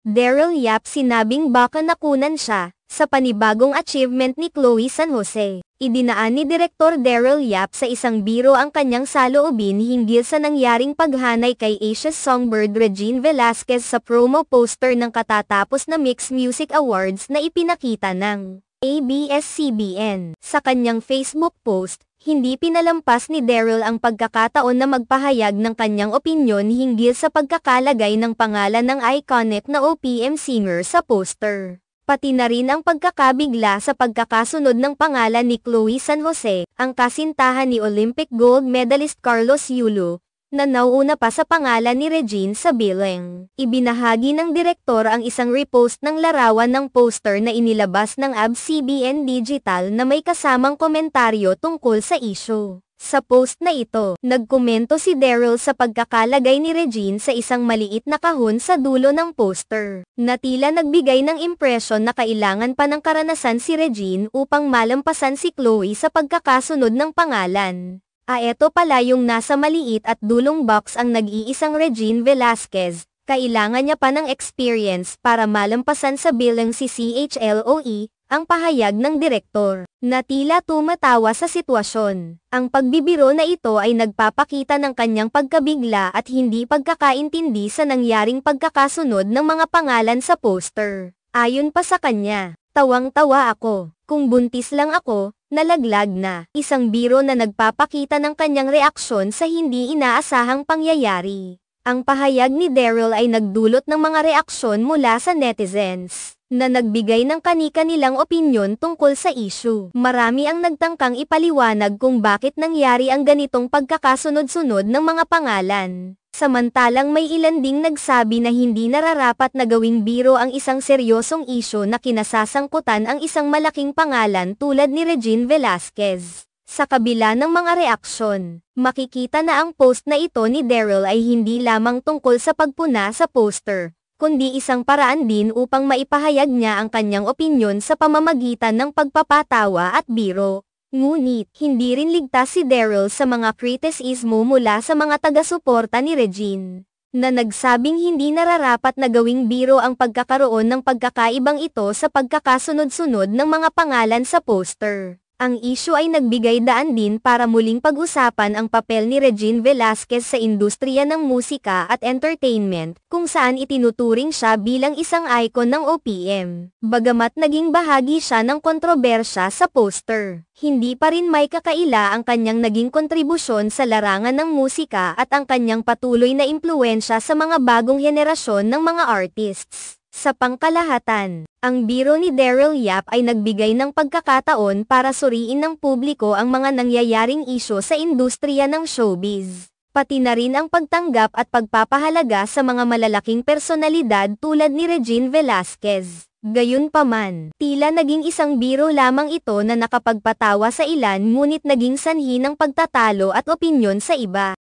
Daryl Yap sinabing baka nakunan siya sa panibagong achievement ni Chloe San Jose. Idinaan ni Direktor Daryl Yap sa isang biro ang kanyang saloobin hinggil sa nangyaring paghanay kay Asia's Songbird Regine Velasquez sa promo poster ng katatapos na Mixed Music Awards na ipinakita ng ABS-CBN. Sa kanyang Facebook post, hindi pinalampas ni Daryl ang pagkakataon na magpahayag ng kanyang opinyon hinggil sa pagkakalagay ng pangalan ng iconic na OPM singer sa poster. Pati na rin ang pagkakabigla sa pagkakasunod ng pangalan ni Chloe San Jose, ang kasintahan ni Olympic gold medalist Carlos Yulo, na nauuna pa sa pangalan ni Regine sa billing. Ibinahagi ng direktor ang isang repost ng larawan ng poster na inilabas ng ABS-CBN Digital na may kasamang komentaryo tungkol sa issue. Sa post na ito, nagkomento si Daryl sa pagkakalagay ni Regine sa isang maliit na kahon sa dulo ng poster, na tila nagbigay ng impresyon na kailangan pa ng karanasan si Regine upang malampasan si Chloe sa pagkakasunod ng pangalan. Eto pala yung nasa maliit at dulong box ang nag-iisang Regine Velasquez, kailangan niya pa ng experience para malampasan sa bilang si CHLOE, ang pahayag ng direktor, na tila tumatawa sa sitwasyon. Ang pagbibiro na ito ay nagpapakita ng kanyang pagkabigla at hindi pagkakaintindi sa nangyaring pagkakasunod ng mga pangalan sa poster. Ayon pa sa kanya, "Tawang-tawa ako. Kung buntis lang ako, nalaglag na." Isang biro na nagpapakita ng kanyang reaksyon sa hindi inaasahang pangyayari. Ang pahayag ni Daryl ay nagdulot ng mga reaksyon mula sa netizens, na nagbigay ng kani-kanilang opinyon tungkol sa issue. Marami ang nagtangkang ipaliwanag kung bakit nangyari ang ganitong pagkakasunod-sunod ng mga pangalan. Samantalang may ilan ding nagsabi na hindi nararapat na gawing biro ang isang seryosong issue na kinasasangkutan ang isang malaking pangalan tulad ni Regine Velasquez. Sa kabila ng mga reaksyon, makikita na ang post na ito ni Daryl ay hindi lamang tungkol sa pagpuna sa poster, kundi isang paraan din upang maipahayag niya ang kanyang opinyon sa pamamagitan ng pagpapatawa at biro. Ngunit, hindi rin ligtas si Daryl sa mga kritisismo mula sa mga taga-suporta ni Regine, na nagsabing hindi nararapat na gawing biro ang pagkakaroon ng pagkakaibang ito sa pagkakasunod-sunod ng mga pangalan sa poster. Ang issue ay nagbigay daan din para muling pag-usapan ang papel ni Regine Velasquez sa industriya ng musika at entertainment, kung saan itinuturing siya bilang isang icon ng OPM. Bagamat naging bahagi siya ng kontrobersya sa poster, hindi pa rin may kakaila ang kanyang naging kontribusyon sa larangan ng musika at ang kanyang patuloy na impluwensya sa mga bagong henerasyon ng mga artists. Sa pangkalahatan, ang biro ni Daryl Yap ay nagbigay ng pagkakataon para suriin ng publiko ang mga nangyayaring isyu sa industriya ng showbiz, pati na rin ang pagtanggap at pagpapahalaga sa mga malalaking personalidad tulad ni Regine Velasquez. Gayunpaman, tila naging isang biro lamang ito na nakapagpatawa sa ilan ngunit naging sanhi ng pagtatalo at opinyon sa iba.